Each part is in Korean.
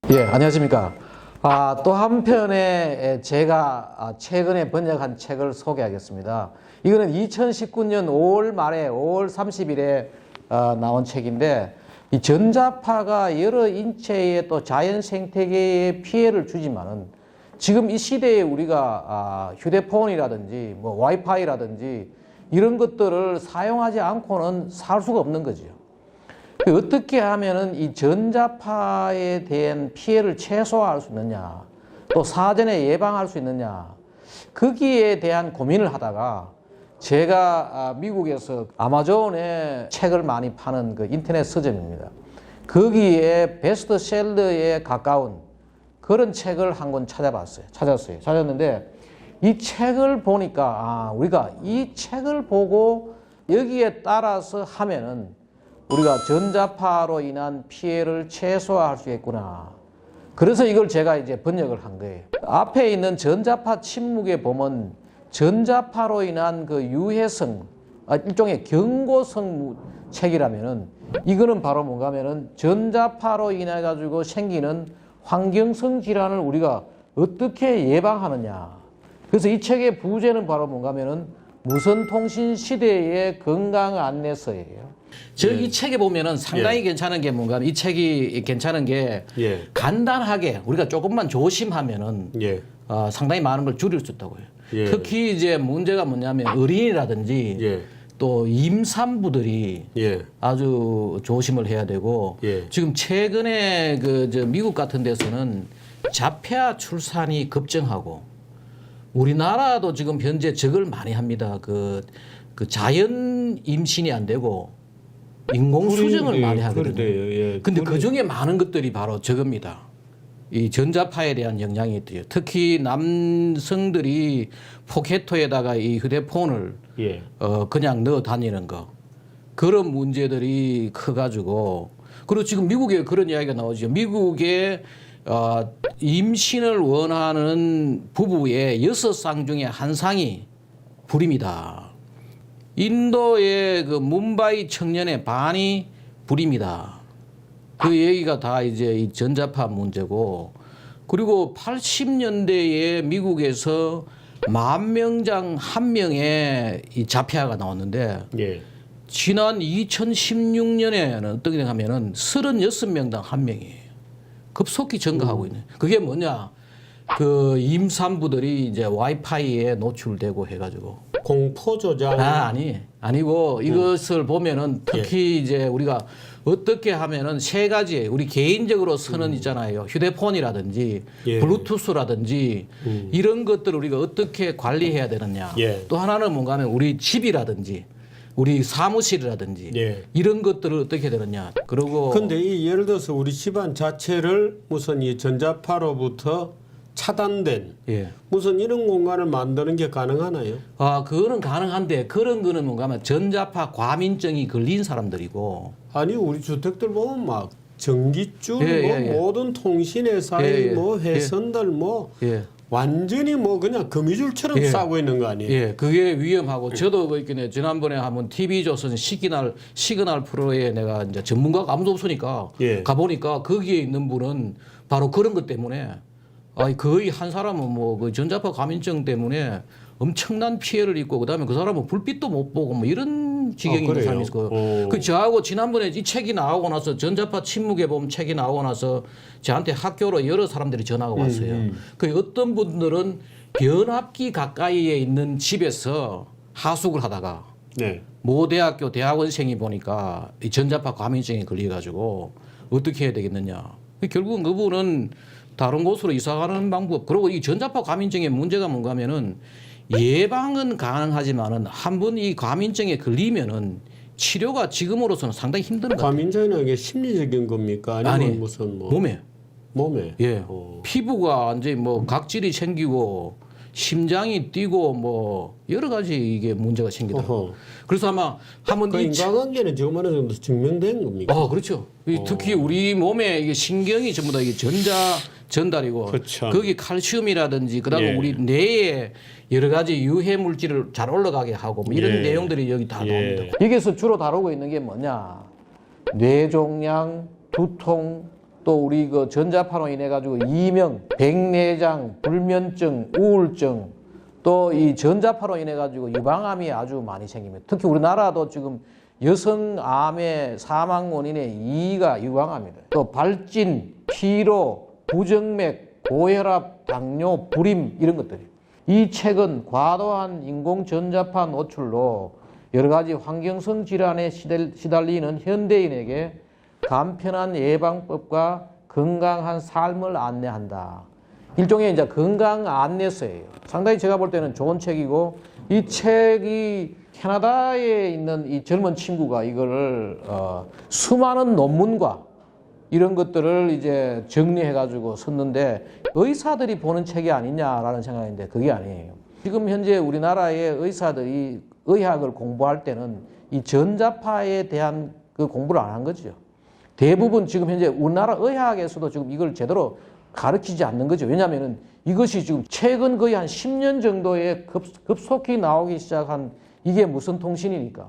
예, 안녕하십니까. 또 한편에 제가 최근에 번역한 책을 소개하겠습니다. 이거는 2019년 5월 말에 5월 30일에 나온 책인데, 이 전자파가 여러 인체에 또 자연 생태계에 피해를 주지만은 지금 이 시대에 우리가 휴대폰이라든지 뭐 와이파이라든지 이런 것들을 사용하지 않고는 살 수가 없는 거죠. 어떻게 하면은 이 전자파에 대한 피해를 최소화할 수 있느냐, 또 사전에 예방할 수 있느냐, 거기에 대한 고민을 하다가 제가 미국에서 아마존에 책을 많이 파는 그 인터넷 서점입니다. 거기에 베스트셀러에 가까운 그런 책을 한 권 찾았는데 이 책을 보니까 우리가 이 책을 보고 여기에 따라서 하면은 우리가 전자파로 인한 피해를 최소화할 수 있구나. 그래서 이걸 제가 이제 번역을 한 거예요. 앞에 있는 전자파 침묵에 보면 전자파로 인한 그 유해성, 일종의 경고성 책이라면은 이거는 바로 뭔가 하면은 전자파로 인해 가지고 생기는 환경성 질환을 우리가 어떻게 예방하느냐. 그래서 이 책의 부제는 바로 뭔가 하면은 무선통신 시대의 건강 안내서예요. 이 책에 보면은 상당히 괜찮은 게 뭔가 이 책이 괜찮은 게 간단하게 우리가 조금만 조심하면은 상당히 많은 걸 줄일 수 있다고요. 특히 이제 문제가 뭐냐면 어린이라든지 또 임산부들이 아주 조심을 해야 되고 지금 최근에 미국 같은 데서는 자폐아 출산이 급증하고 우리나라도 지금 현재 저걸 많이 합니다. 그 자연 임신이 안 되고 인공 수정을 많이 하거든요. 근데 그 중에 많은 것들이 바로 저겁니다. 이 전자파에 대한 영향이 있대요. 특히 남성들이 포켓토에다가 이 휴대폰을 그냥 넣어 다니는 거. 그런 문제들이 커가지고. 그리고 지금 미국에 그런 이야기가 나오죠. 미국에 임신을 원하는 부부의 6쌍 중에 한 쌍이 불임이다. 인도의 그 뭄바이 청년의 반이 불임이다. 그 얘기가 다 이제 이 전자파 문제고, 그리고 80년대에 미국에서 10,000명당 1명의 이 자폐아가 나왔는데 지난 2016년에는 어떻게 하면은 36명당 1명이에요. 급속히 증가하고 있네. 그게 뭐냐? 그 임산부들이 이제 와이파이에 노출되고 해가지고 공포 조장 아니고 이것을 보면은 특히 이제 우리가 어떻게 하면은 세 가지 우리 개인적으로 쓰는 있잖아요. 휴대폰이라든지 블루투스라든지 이런 것들을 우리가 어떻게 관리해야 되느냐. 또 하나는 뭔가 하면 우리 집이라든지 우리 사무실이라든지 이런 것들을 어떻게 해야 되느냐. 그리고 근데 이 예를 들어서 우리 집안 자체를 무슨 이 전자파로부터 차단된 무슨 이런 공간을 만드는 게 가능하나요? 그거는 가능한데 그런 거는 뭔가 하면 전자파 과민증이 걸린 사람들이고. 아니 우리 주택들 보면 막 전기줄 모든 통신회사의 뭐 회선들 완전히 그냥 거미줄처럼 싸고 있는 거 아니에요? 그게 위험하고 저도 그렇게 지난번에 한번 TV조선 시그널 프로에 내가 이제 전문가가 아무도 없으니까 가보니까 거기에 있는 분은 바로 그런 것 때문에 거의 한 사람은 그 전자파 과민증 때문에 엄청난 피해를 입고 그다음에 그 사람은 불빛도 못 보고 이런 지경이 있는 사람이 있어요. 저하고 지난번에 이 책이 나오고 나서 전자파 침묵에 보면 책이 나오고 나서 저한테 학교로 여러 사람들이 전화가 왔어요. 그 어떤 분들은 변압기 가까이에 있는 집에서 하숙을 하다가 모 대학교 대학원생이 보니까 이 전자파 과민증에 걸려가지고 어떻게 해야 되겠느냐. 결국은 그분은 다른 곳으로 이사가는 방법. 그리고 이 전자파 과민증의 문제가 뭔가 하면은 예방은 가능하지만은 한 번 이 과민증에 걸리면은 치료가 지금으로서는 상당히 힘든 것 같아요. 과민증은 이게 심리적인 겁니까? 아니면 무슨 몸에. 피부가 완전히 각질이 생기고 심장이 뛰고 여러 가지 이게 문제가 생기더라고요. 그래서 아마 한번 인과관계는 지금 어느 정도 증명된 겁니까? 그렇죠. 특히 우리 몸에 이게 신경이 전부 다 이게 전달이고 거기 칼슘이라든지 그다음에 우리 뇌에 여러 가지 유해 물질을 잘 올라가게 하고 이런 내용들이 여기 다 나옵니다. 여기서 주로 다루고 있는 게 뭐냐? 뇌종양, 두통, 또 우리 그 전자파로 인해 가지고 이명, 백내장, 불면증, 우울증, 또 이 전자파로 인해 가지고 유방암이 아주 많이 생깁니다. 특히 우리나라도 지금 여성암의 사망 원인의 2위가 유방암입니다. 또 발진, 피로, 부정맥, 고혈압, 당뇨, 불임 이런 것들이. 이 책은 과도한 인공전자파 노출로 여러 가지 환경성 질환에 시달리는 현대인에게 간편한 예방법과 건강한 삶을 안내한다. 일종의 이제 건강 안내서예요. 상당히 제가 볼 때는 좋은 책이고, 이 책이 캐나다에 있는 이 젊은 친구가 이거를 수많은 논문과 이런 것들을 이제 정리해가지고 썼는데, 의사들이 보는 책이 아니냐라는 생각인데 그게 아니에요. 지금 현재 우리나라의 의사들이 의학을 공부할 때는 이 전자파에 대한 그 공부를 안 한 거죠. 대부분 지금 현재 우리나라 의학에서도 지금 이걸 제대로 가르치지 않는 거죠. 왜냐하면 이것이 지금 최근 거의 한 10년 정도에 급속히 나오기 시작한 이게 무슨 통신이니까.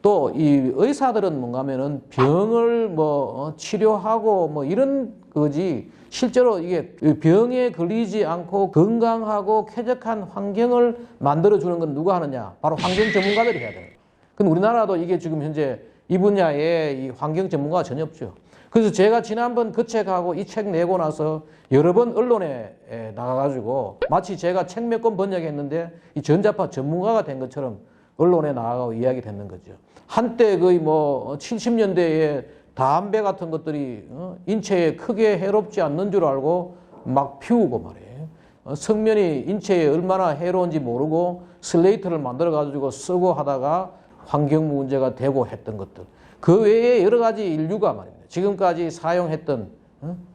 또 이 의사들은 뭔가 하면은 병을 뭐 치료하고 뭐 이런 거지, 실제로 이게 병에 걸리지 않고 건강하고 쾌적한 환경을 만들어주는 건 누가 하느냐? 바로 환경 전문가들이 해야 돼요. 근데 우리나라도 이게 지금 현재 이 분야에 이 환경 전문가가 전혀 없죠. 그래서 제가 지난번 그 책하고 이 책 내고 나서 여러 번 언론에 나가가지고 마치 제가 책 몇 권 번역했는데 이 전자파 전문가가 된 것처럼 언론에 나가고 이야기 됐는 거죠. 한때 거의 뭐 70년대에 담배 같은 것들이 인체에 크게 해롭지 않는 줄 알고 막 피우고 말이에요. 성면이 인체에 얼마나 해로운지 모르고 슬레이트를 만들어가지고 쓰고 하다가 환경 문제가 되고 했던 것들. 그 외에 여러 가지 인류가 말입니다. 지금까지 사용했던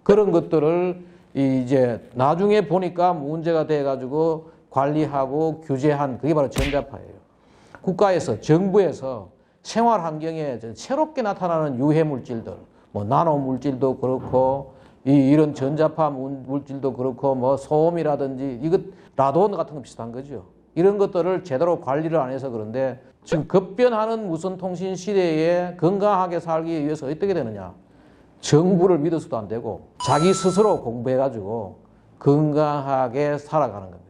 그런 것들을 이제 나중에 보니까 문제가 돼가지고 관리하고 규제한 그게 바로 전자파예요. 국가에서, 정부에서 생활 환경에 새롭게 나타나는 유해 물질들, 뭐 나노 물질도 그렇고 이런 전자파 물질도 그렇고 뭐 소음이라든지 이것 라돈 같은 거 비슷한 거죠. 이런 것들을 제대로 관리를 안 해서 그런데 지금 급변하는 무선 통신 시대에 건강하게 살기 위해서 어떻게 되느냐? 정부를 믿어서도 안 되고 자기 스스로 공부해가지고 건강하게 살아가는 겁니다.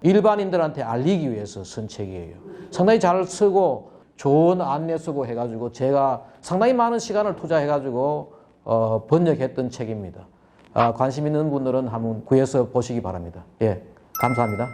일반인들한테 알리기 위해서 쓴 책이에요. 상당히 잘 쓰고 좋은 안내 쓰고 해가지고 제가 상당히 많은 시간을 투자해가지고 번역했던 책입니다. 관심 있는 분들은 한번 구해서 보시기 바랍니다. 예, 감사합니다.